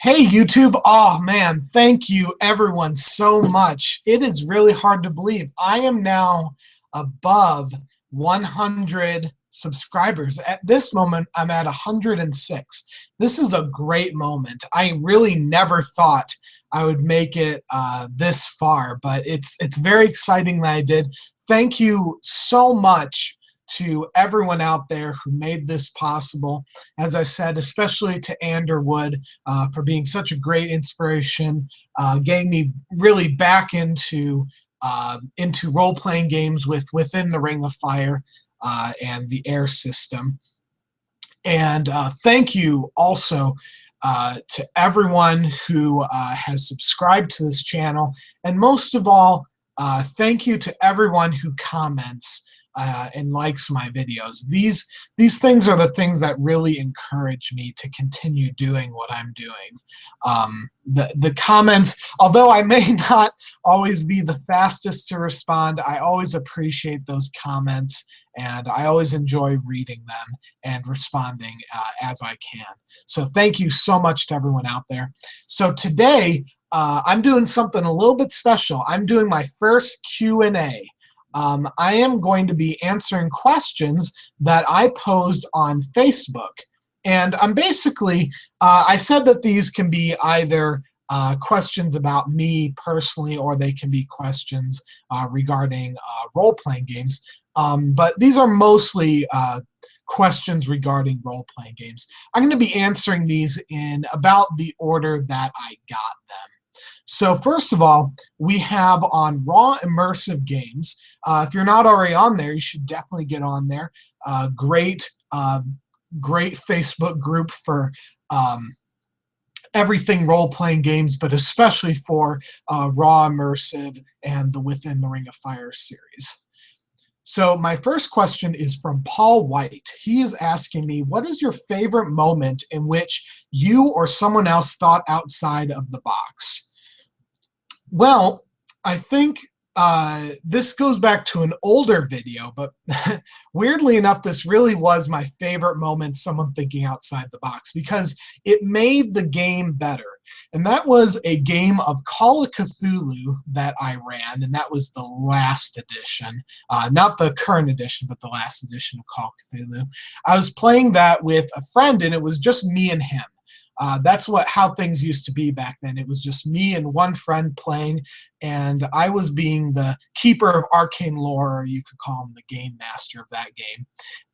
Hey YouTube, oh man, thank you everyone so much. It is really hard to believe. I am now above 100 subscribers. At this moment, I'm at 106. This is a great moment. I really never thought I would make it this far, but it's very exciting that I did. Thank you so much to everyone out there who made this possible. As I said, especially to Anderwood for being such a great inspiration, getting me really back into role-playing games within the Ring of Fire and the air system. And thank you also to everyone who has subscribed to this channel, and most of all, thank you to everyone who comments and likes my videos. These things are the things that really encourage me to continue doing what I'm doing. The comments, although I may not always be the fastest to respond, I always appreciate those comments, and I always enjoy reading them and responding as I can. So thank you so much to everyone out there. So today I'm doing something a little bit special. I'm doing my first Q&A. I am going to be answering questions that I posed on Facebook. And I'm basically, I said that these can be either questions about me personally, or they can be questions regarding role-playing games. But these are mostly questions regarding role-playing games. I'm going to be answering these in about the order that I got them. So first of all, we have on Raw Immersive Games. If you're not already on there, you should definitely get on there. Great Facebook group for everything role-playing games, but especially for Raw Immersive and the Within the Ring of Fire series. So my first question is from Paul White. He is asking me, what is your favorite moment in which you or someone else thought outside of the box? Well, I think this goes back to an older video, but weirdly enough, this really was my favorite moment, someone thinking outside the box, because it made the game better. And that was a game of Call of Cthulhu that I ran, and that was the last edition. Not the current edition, but the last edition of Call of Cthulhu. I was playing that with a friend, and it was just me and him. That's how things used to be back then. It was just me and one friend playing, and I was being the keeper of arcane lore, or you could call him the game master of that game.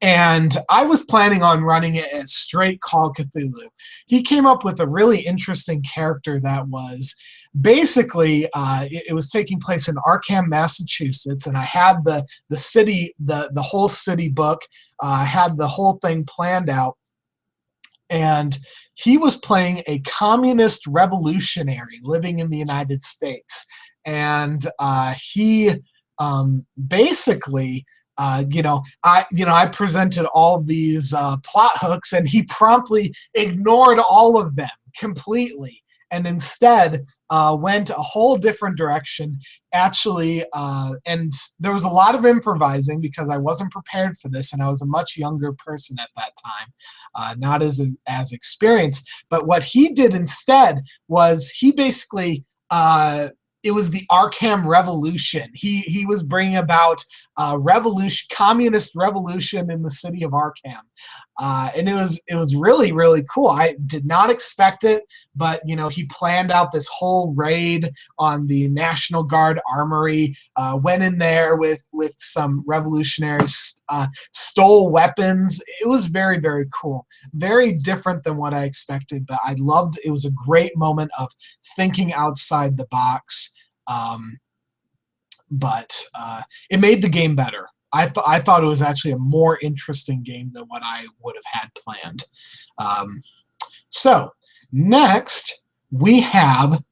And I was planning on running it as straight Call of Cthulhu. He came up with a really interesting character that was basically it was taking place in Arkham, Massachusetts, and I had the whole city book. I had the whole thing planned out, and he was playing a communist revolutionary living in the United States. And he basically, I presented all of these plot hooks, and he promptly ignored all of them completely, and instead went a whole different direction. Actually, and there was a lot of improvising because I wasn't prepared for this, and I was a much younger person at that time, not as experienced. But what he did instead was he basically it was the Arkham Revolution. He was bringing about communist revolution in the city of Arkham, and it was really, really cool. I did not expect it, but he planned out this whole raid on the National Guard armory. Went in there with some revolutionaries, stole weapons. It was very, very cool. Very different than what I expected, but I loved. It was a great moment of thinking outside the box. But it made the game better. I thought it was actually a more interesting game than what I would have had planned. So next we have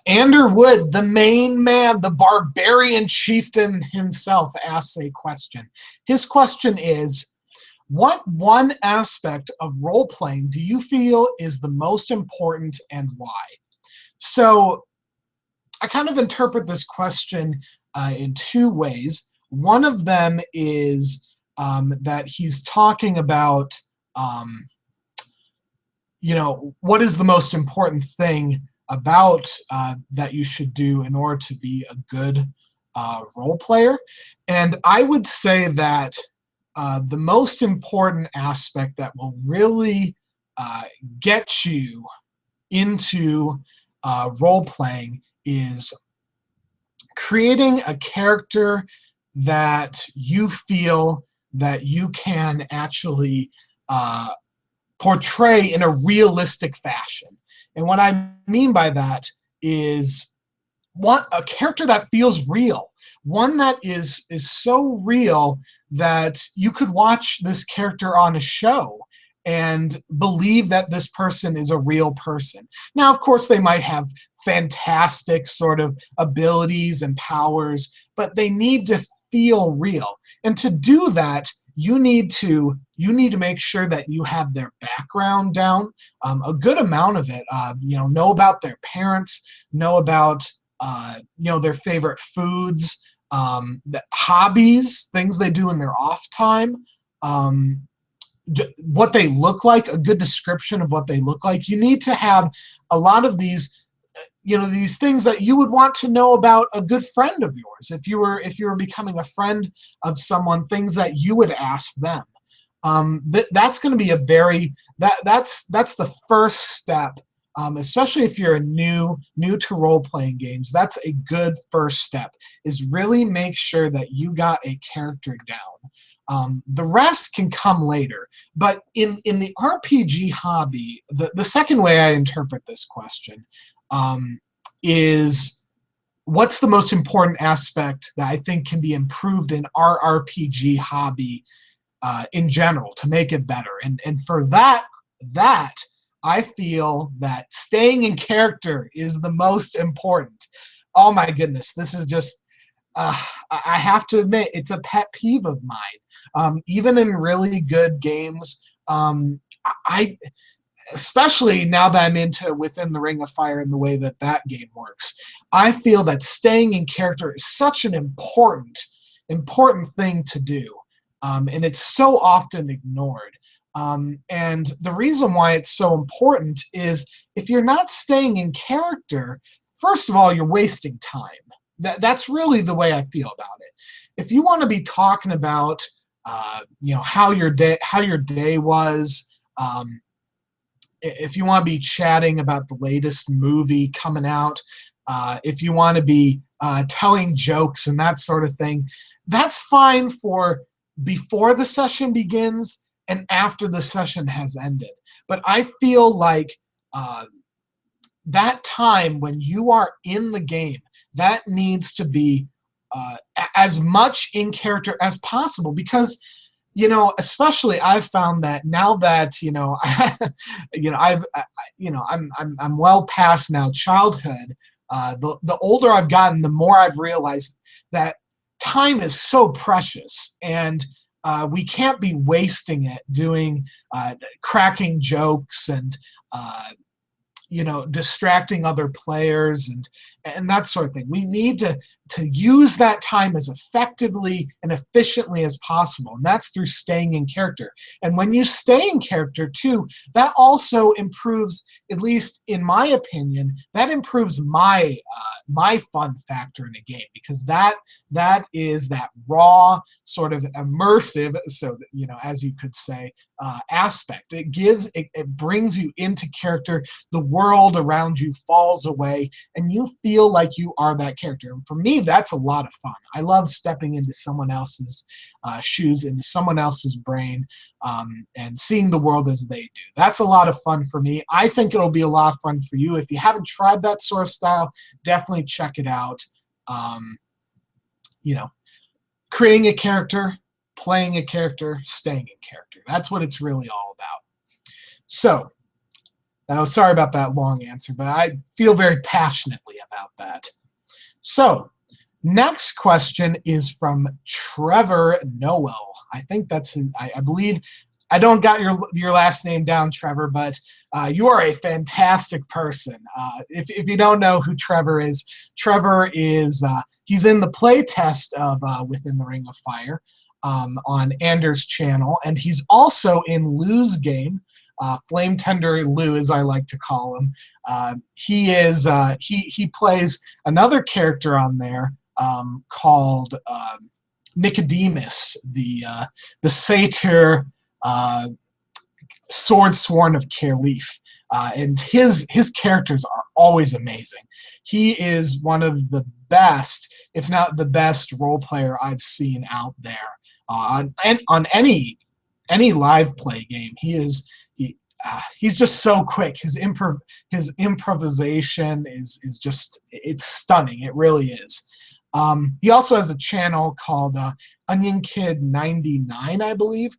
Anderwood, the main man, the barbarian chieftain himself, asks a question. His question is, what one aspect of role-playing do you feel is the most important, and why? So I kind of interpret this question in two ways. One of them is that he's talking about you know, what is the most important thing about that you should do in order to be a good role player. And I would say that the most important aspect that will really get you into role playing is creating a character that you feel that you can actually portray in a realistic fashion. And what I mean by that is a character that feels real, one that is so real that you could watch this character on a show and believe that this person is a real person. Now, of course, they might have fantastic sort of abilities and powers, but they need to feel real. And to do that, you need to make sure that you have their background down, a good amount of it. Know about their parents, know about their favorite foods, the hobbies, things they do in their off time, what they look like, a good description of what they look like. You need to have a lot of these these things that you would want to know about a good friend of yours. If you were becoming a friend of someone, things that you would ask them. That's going to be that's the first step, especially if you're new to role-playing games. That's a good first step, is really make sure that you got a character down. The rest can come later. But in the RPG hobby, the second way I interpret this question is, what's the most important aspect that I think can be improved in our RPG hobby in general to make it better? And for that I feel that staying in character is the most important. Oh my goodness, this is just I have to admit, it's a pet peeve of mine. Even in really good games, especially now that I'm into Within the Ring of Fire and the way that game works, I feel that staying in character is such an important thing to do, and it's so often ignored. And the reason why it's so important is, if you're not staying in character, first of all, you're wasting time. That's really the way I feel about it. If you want to be talking about how your day was, if you want to be chatting about the latest movie coming out, if you want to be telling jokes and that sort of thing, that's fine for before the session begins and after the session has ended. But I feel like that time when you are in the game, that needs to be as much in character as possible, because especially I've found that now that I'm well past now childhood. The older I've gotten, the more I've realized that time is so precious, and we can't be wasting it doing cracking jokes and distracting other players and that sort of thing. We need to use that time as effectively and efficiently as possible, and that's through staying in character. And when you stay in character too, that also improves, at least in my opinion, that improves my fun factor in a game, because that is that raw sort of immersive, so as you could say, aspect. It brings you into character. The world around you falls away, and you feel like you are that character. And for me, that's a lot of fun. I love stepping into someone else's shoes, into someone else's brain, and seeing the world as they do. That's a lot of fun for me. I think it'll be a lot of fun for you. If you haven't tried that sort of style, definitely check it out. Creating a character, playing a character, staying in character. That's what it's really all about. So, sorry about that long answer, but I feel very passionately about that. So, next question is from Trevor Noel. I think that's his, I believe. I don't got your last name down, Trevor, but you are a fantastic person. If you don't know who Trevor is he's in the play test of Within the Ring of Fire on Anders' channel, and he's also in Lou's game, Flame Tender Lou, as I like to call him. He plays another character on there called Nicodemus, the satyr sword sworn of Carleaf. And his characters are always amazing. He is one of the best, if not the best, role player I've seen out there on any live play game. He's just so quick. His improvisation is just, it's stunning. It really is. He also has a channel called Onion Kid 99, I believe.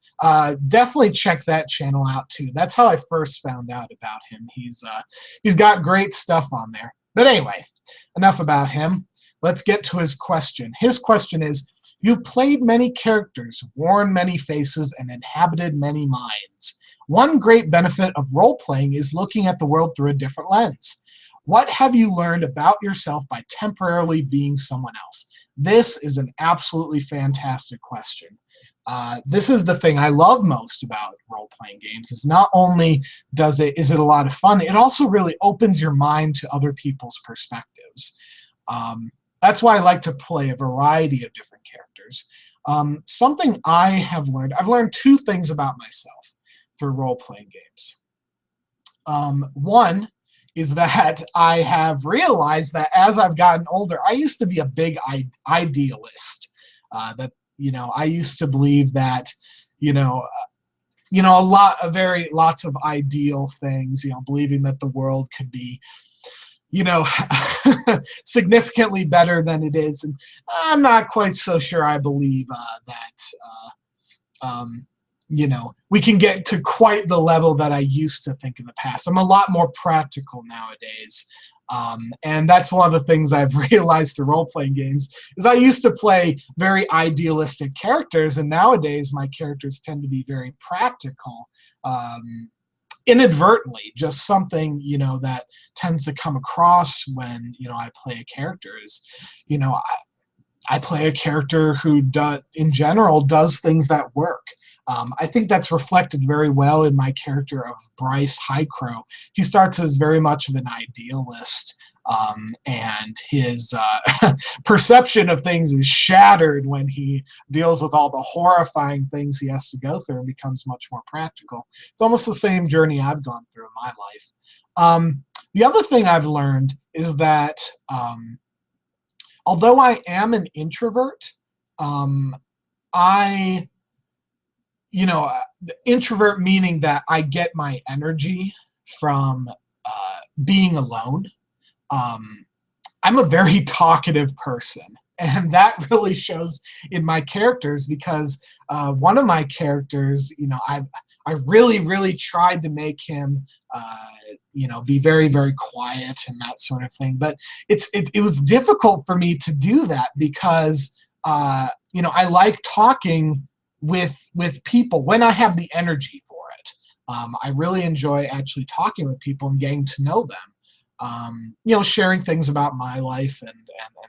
Definitely check that channel out too. That's how I first found out about him. He's got great stuff on there. But anyway, enough about him. Let's get to his question. His question is, you've played many characters, worn many faces, and inhabited many minds. One great benefit of role-playing is looking at the world through a different lens. What have you learned about yourself by temporarily being someone else? This is an absolutely fantastic question. This is the thing I love most about role-playing games, is not only is it a lot of fun, it also really opens your mind to other people's perspectives. That's why I like to play a variety of different characters. Something I have learned, I've learned two things about myself through role-playing games. One is that I have realized that as I've gotten older, I used to be a big idealist. I used to believe that, lots of ideal things, believing that the world could be, significantly better than it is. And I'm not quite so sure I believe we can get to quite the level that I used to think in the past. I'm a lot more practical nowadays. And that's one of the things I've realized through role-playing games, is I used to play very idealistic characters, and nowadays my characters tend to be very practical. Inadvertently, just something, that tends to come across when, I play a character is, I play a character who in general does things that work. I think that's reflected very well in my character of Bryce Highcrow. He starts as very much of an idealist, and his perception of things is shattered when he deals with all the horrifying things he has to go through and becomes much more practical. It's almost the same journey I've gone through in my life. The other thing I've learned is that although I am an introvert, introvert meaning that I get my energy from being alone. I'm a very talkative person, and that really shows in my characters, because one of my characters, I really tried to make him be very, very quiet and that sort of thing. But it was difficult for me to do that because I like talking with people when I have the energy for it. I really enjoy actually talking with people and getting to know them. Sharing things about my life and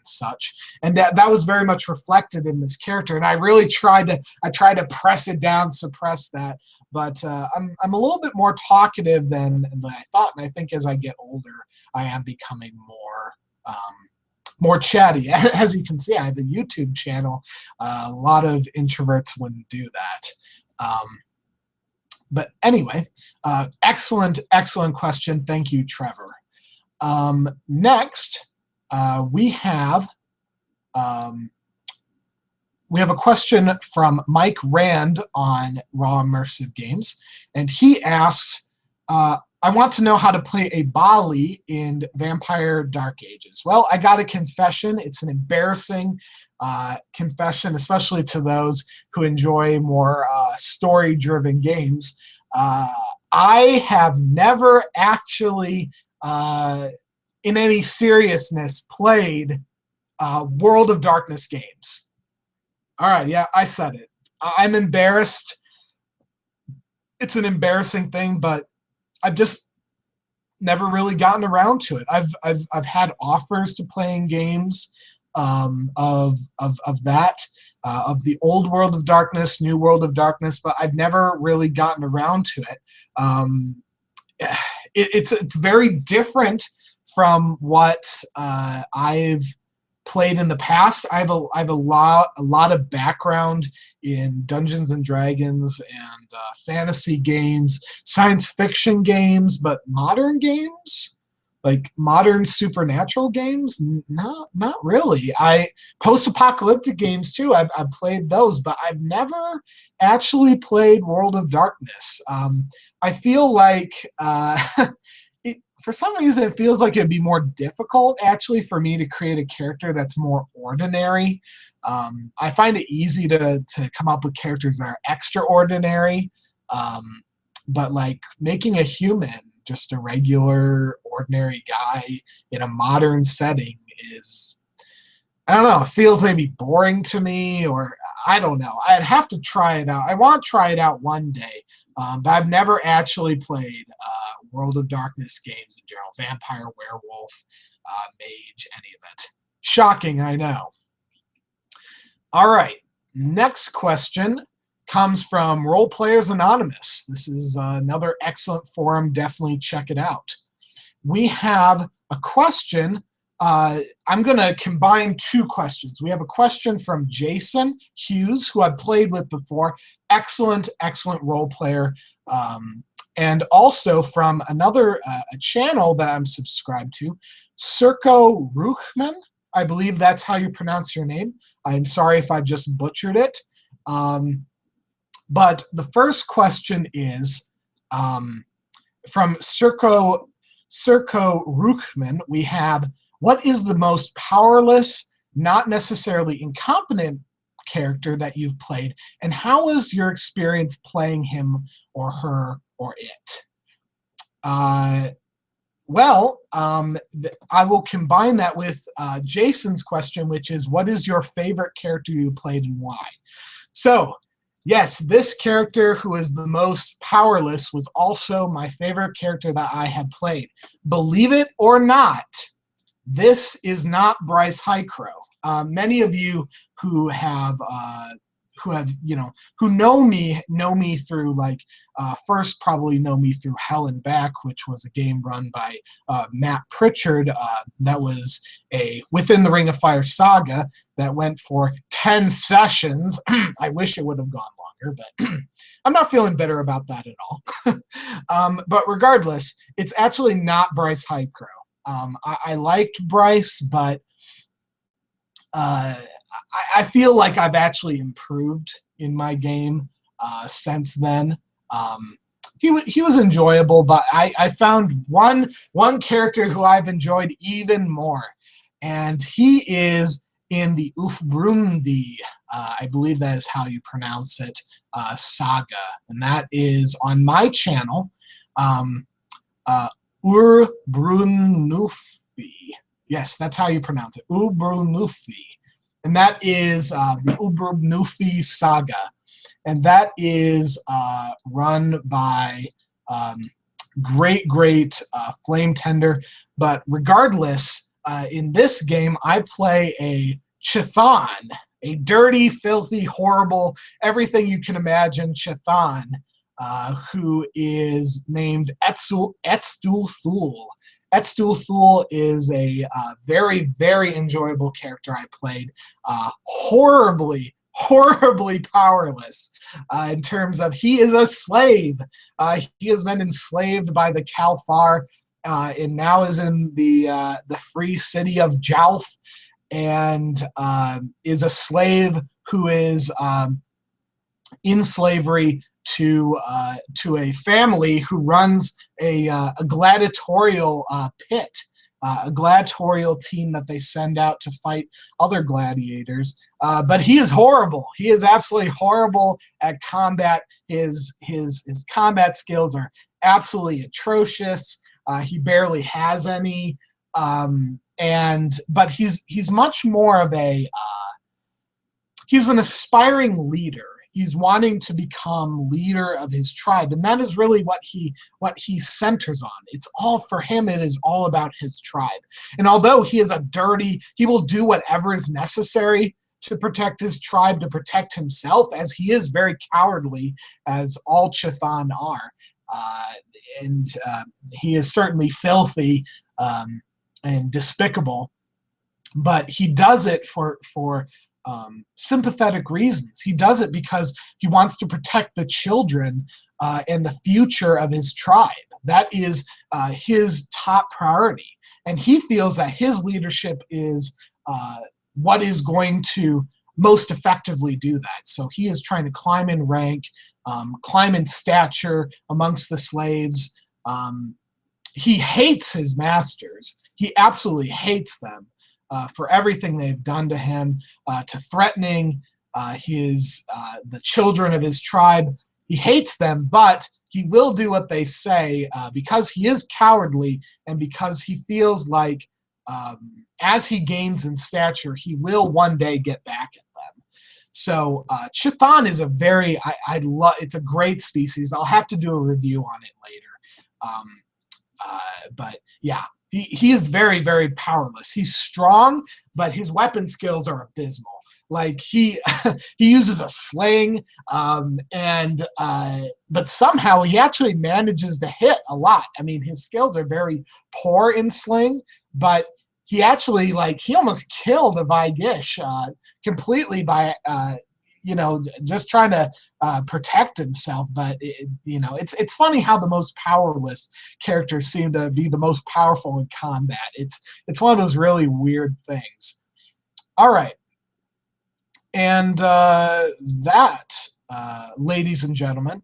such. And that was very much reflected in this character. And I really tried to press it down, suppress that. But I'm a little bit more talkative than I thought. And I think as I get older, I am becoming more chatty. As you can see, I have a YouTube channel. A lot of introverts wouldn't do that. But anyway, excellent question. Thank you, Trevor. Next, we have a question from Mike Rand on Raw Immersive Games, and he asks, I want to know how to play a Bali in Vampire Dark Ages. Well, I got a confession. It's an embarrassing confession, especially to those who enjoy more story-driven games. I have never actually, in any seriousness, played World of Darkness games. All right, yeah, I said it. I'm embarrassed. It's an embarrassing thing, but I've just never really gotten around to it. I've had offers to playing games of the old World of Darkness, new World of Darkness, but I've never really gotten around to it. It's very different from what I've played in the past. I have a lot of background in Dungeons and Dragons and fantasy games, science fiction games, but modern games, like modern supernatural games, not really. I post-apocalyptic games too. I've played those, but I've never actually played World of Darkness. I feel like for some reason it feels like it'd be more difficult actually for me to create a character that's more ordinary. I find it easy to come up with characters that are extraordinary, but like making a human just a regular ordinary guy in a modern setting is, I don't know, it feels maybe boring to me, or I don't know. I'd have to try it out. I want to try it out one day, but I've never actually played World of Darkness games in general. Vampire, werewolf, mage, any of it. Shocking, I know. All right, next question comes from Role Players Anonymous. This is another excellent forum. Definitely check it out. We have a question. I'm going to combine two questions. We have a question from Jason Hughes, who I've played with before. Excellent, excellent role player. And also from another a channel that I'm subscribed to, Circo Ruchman. I believe that's how you pronounce your name. I'm sorry if I just butchered it. But the first question is from Circo Ruchman. We have, what is the most powerless, not necessarily incompetent character that you've played, and how is your experience playing him or her or it? Well, I will combine that with Jason's question, which is, what is your favorite character you played and why? So, yes, this character who is the most powerless was also my favorite character that I have played. Believe it or not, this is not Bryce Highcrow. Many of you who know me through, like, first probably know me through Hell and Back, which was a game run by Matt Pritchard that was a Within the Ring of Fire saga that went for 10 sessions. I wish it would have gone longer, but I'm not feeling bitter about that at all. But regardless, it's actually not Bryce Highcrow. I liked Bryce, but I feel like I've actually improved in my game since then. He was enjoyable, but I found one character who I've enjoyed even more, and he is in the Ufbrundi, I believe that is how you pronounce it, saga, and that is on my channel, Urbrunufi. Yes, that's how you pronounce it, Urbrunufi. And that is the Ubrubnufi saga. And that is run by great Flame Tender. But regardless, in this game, I play a Chthon, a dirty, filthy, horrible, everything you can imagine Chthon, who is named Etzdul-Thul. Etzdul-Thul is a very enjoyable character I played. Horribly powerless in terms of he is a slave. He has been enslaved by the Kalfar and now is in the free city of Jalf, and is a slave who is in slavery to a family who runs a gladiatorial pit, a gladiatorial team that they send out to fight other gladiators. But he is horrible. He is absolutely horrible at combat. His combat skills are absolutely atrocious. He barely has any. But he's much more of a he's an aspiring leader. He's wanting to become leader of his tribe, and that is really what he centers on. It's all for him. It is all about his tribe. And although he is he will do whatever is necessary to protect his tribe, to protect himself, as he is very cowardly, as all Chthon are. and he is certainly filthy and despicable, but he does it for sympathetic reasons. He does it because he wants to protect the children and the future of his tribe. That is his top priority, and he feels that his leadership is what is going to most effectively do that. So he is trying to climb in rank, climb in stature amongst the slaves. He hates his masters. He absolutely hates them for everything they've done to him, to threatening the children of his tribe. He hates them, but he will do what they say because he is cowardly and because he feels like as he gains in stature, he will one day get back at them. So Chthon is a very, I love, it's a great species. I'll have to do a review on it later. But yeah, he is very, very powerless. He's strong, but his weapon skills are abysmal. Like he uses a sling, but somehow he actually manages to hit a lot. I mean, his skills are very poor in sling, but he actually, like, he almost killed a Vaigish completely by just trying to protect himself. But it's funny how the most powerless characters seem to be the most powerful in combat. It's one of those really weird things. All right. And that, ladies and gentlemen,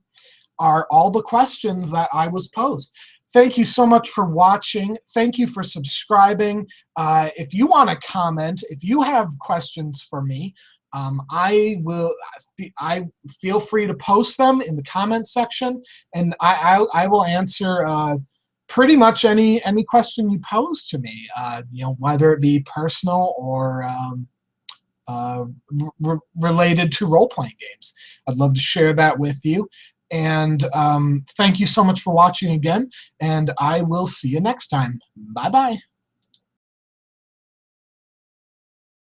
are all the questions that I was posed. Thank you so much for watching. Thank you for subscribing. If you want to comment, if you have questions for me, I feel free to post them in the comment section, and I will answer pretty much any question you pose to me. Whether it be personal or related to role-playing games. I'd love to share that with you. And thank you so much for watching again, and I will see you next time. Bye-bye.